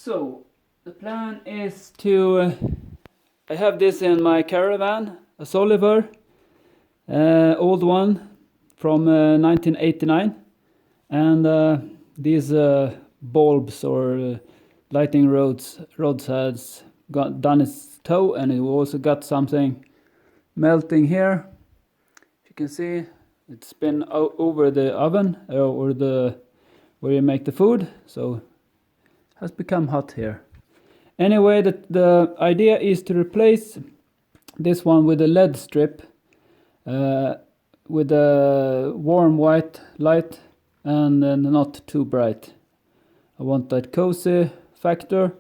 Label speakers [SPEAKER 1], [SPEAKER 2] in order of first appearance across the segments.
[SPEAKER 1] So the plan is to I have this in my caravan, a Solifer, old one from 1989, and these bulbs or lighting rods has done its toe, and it also got something melting here. You can see it's been over the oven or the where you make the food, so it has become hot here. Anyway, the idea is to replace this one with a LED strip with a warm white light and not too bright. I want that cozy factor,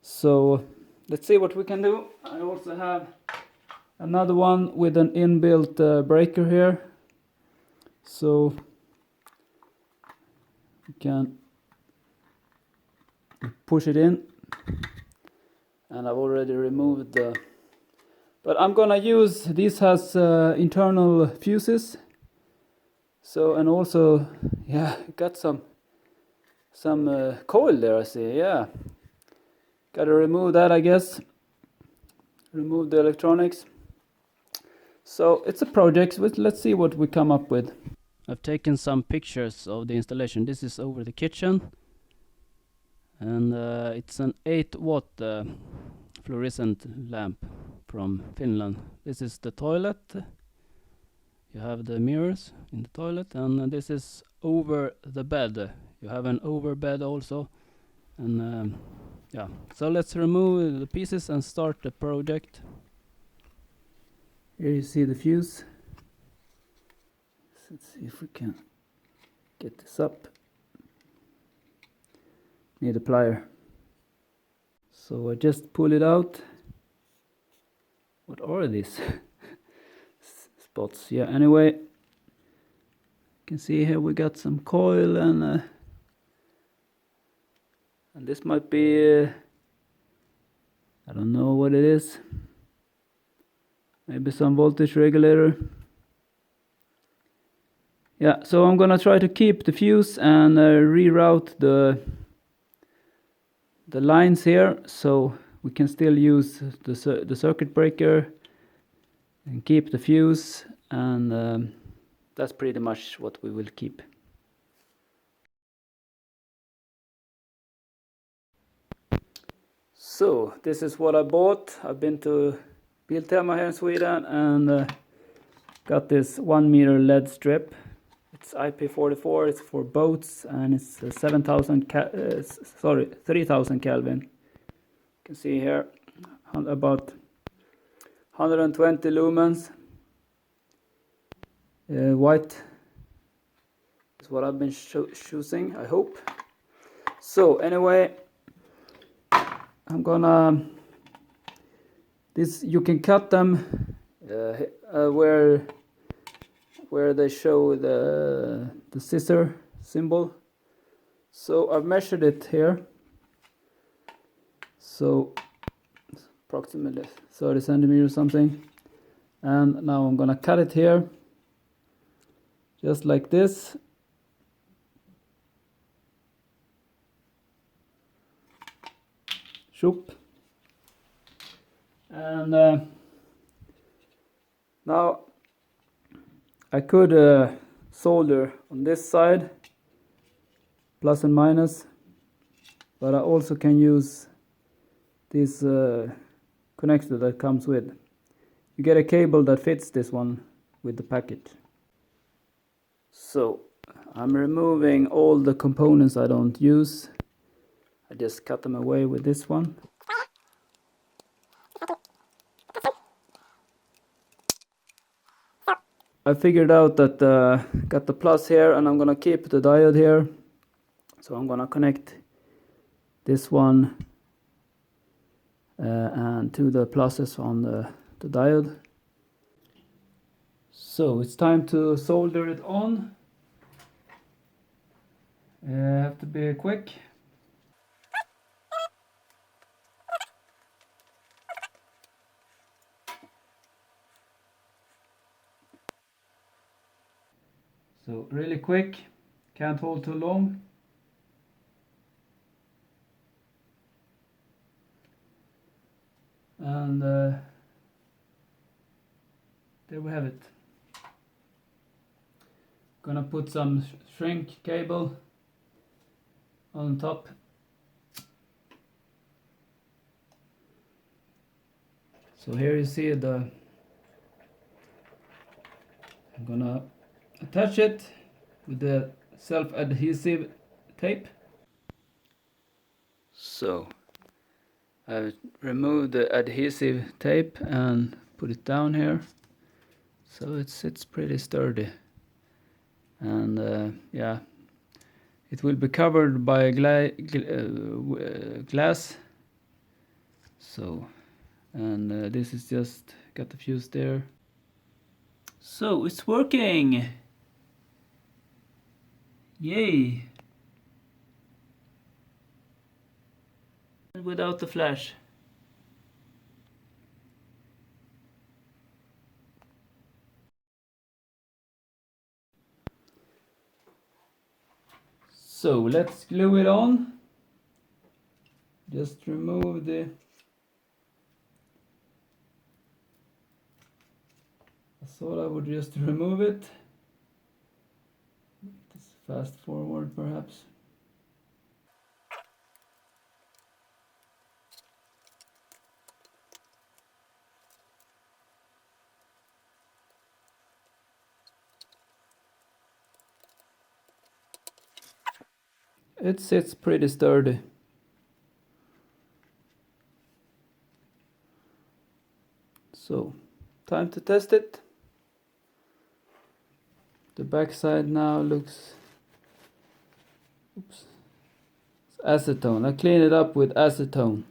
[SPEAKER 1] so let's see what we can do. I also have another one with an inbuilt breaker here, so we can push it in, and I've already removed the, but I'm gonna use, this has internal fuses, so, and also, yeah, got some coil there, I see. Yeah, gotta remove that, I guess, remove the electronics. So it's a project, let's see what we come up with. I've taken some pictures of the installation. This is over the kitchen, and it's an 8-watt fluorescent lamp from Finland. This is the toilet. You have the mirrors in the toilet, and this is over the bed. You have an over bed also, and yeah. So let's remove the pieces and start the project. Here you see the fuse. Let's see if we can get this up. Need a plier. So I just pull it out. What are these spots? Yeah, anyway, you can see here we got some coil, and this might be I don't know what it is. Maybe some voltage regulator. Yeah, so I'm gonna try to keep the fuse and reroute the lines here, so we can still use the circuit breaker and keep the fuse, and that's pretty much what we will keep. So this is what I bought. I've been to Biltema here in Sweden and got this 1 meter LED strip. It's IP44. It's for boats, and it's 3000 Kelvin. You can see here about 120 lumens. White is what I've been choosing, I hope. So anyway, I'm gonna, this you can cut them where they show the scissor symbol. So I've measured it here, so approximately 30 centimeters or something, and now I'm gonna cut it here just like this. Shoop. And now I could solder on this side, plus and minus, but I also can use this connector that comes with. You get a cable that fits this one with the package. So I'm removing all the components I don't use. I just cut them away with this one. I figured out that got the plus here, and I'm gonna keep the diode here. So I'm gonna connect this one and to the pluses on the diode. So it's time to solder it on. Have to be quick. So really quick, can't hold too long. And there we have it. Gonna put some shrink cable on top. So here you see I'm gonna attach it with the self-adhesive tape. So I've removed the adhesive tape and put it down here, so it's pretty sturdy. And yeah, it will be covered by glass. So, and this is just got the fuse there. So it's working! Yay! Without the flash. So let's glue it on. Just remove the... I thought I would just remove it. Just fast forward perhaps. It sits pretty sturdy. So, time to test it. The back side now looks... Oops. It's acetone. I clean it up with acetone.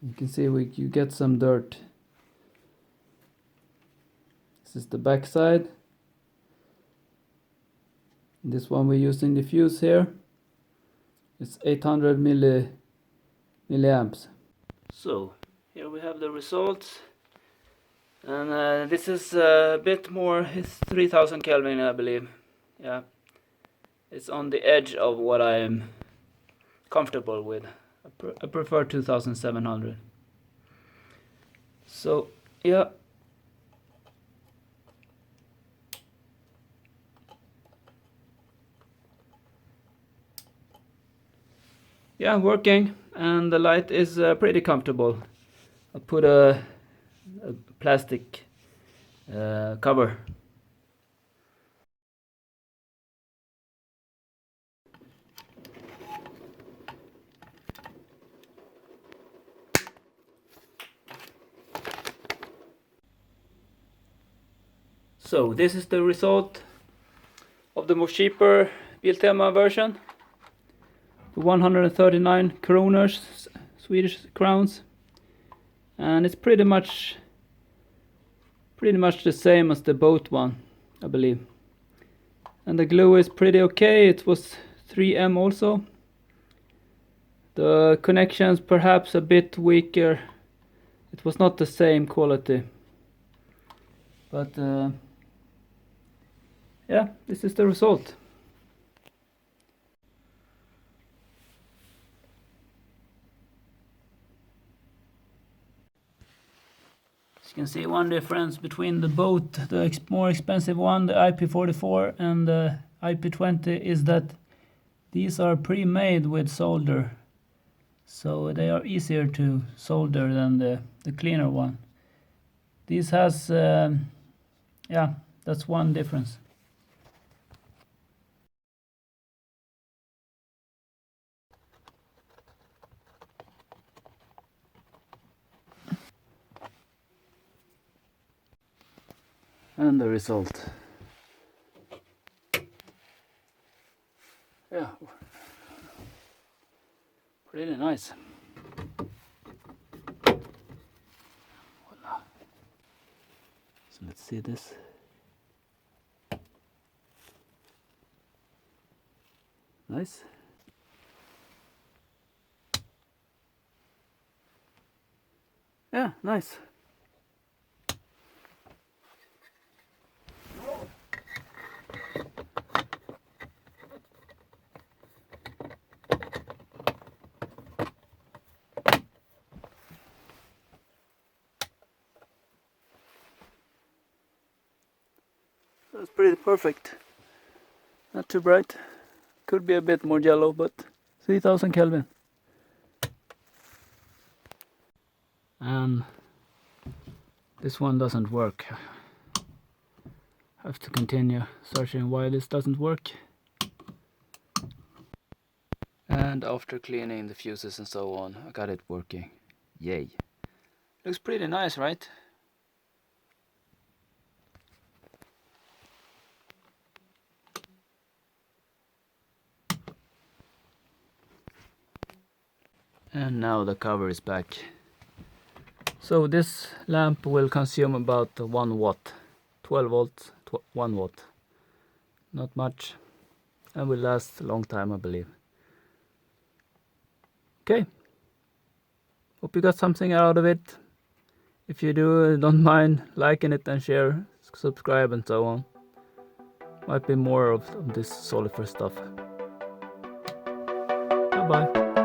[SPEAKER 1] You can see you get some dirt. This is the back side. This one we're using the fuse here. It's 800 milliamps. So here we have the results, and this is a bit more. It's 3000 Kelvin, I believe. Yeah, it's on the edge of what I'm comfortable with. I prefer 2700. So yeah. Yeah, working, and the light is pretty comfortable. I put a plastic cover. So this is the result of the more cheaper Biltema version. 139 kroners, Swedish crowns, and it's pretty much the same as the boat one, I believe. And the glue is pretty okay. It was 3M also. The connections perhaps a bit weaker. It was not the same quality, but yeah, this is the result. You can see one difference between the boat, the more expensive one, the IP44, and the IP20, is that these are pre-made with solder, so they are easier to solder than the cleaner one. This has, yeah, that's one difference. And the result. Yeah, really nice. Voila. So let's see this. Nice. Yeah, nice. pretty perfect. Not too bright. Could be a bit more yellow, but 3000 Kelvin. And this one doesn't work. Have to continue searching why this doesn't work. And after cleaning the fuses and so on, I got it working. Yay. Looks pretty nice, right? And now the cover is back. So this lamp will consume about 1 watt. 12 volts, 1 watt. Not much. And will last a long time, I believe. Okay. Hope you got something out of it. If you do, don't mind liking it and share, subscribe and so on. Might be more of this Solifer stuff. Bye bye.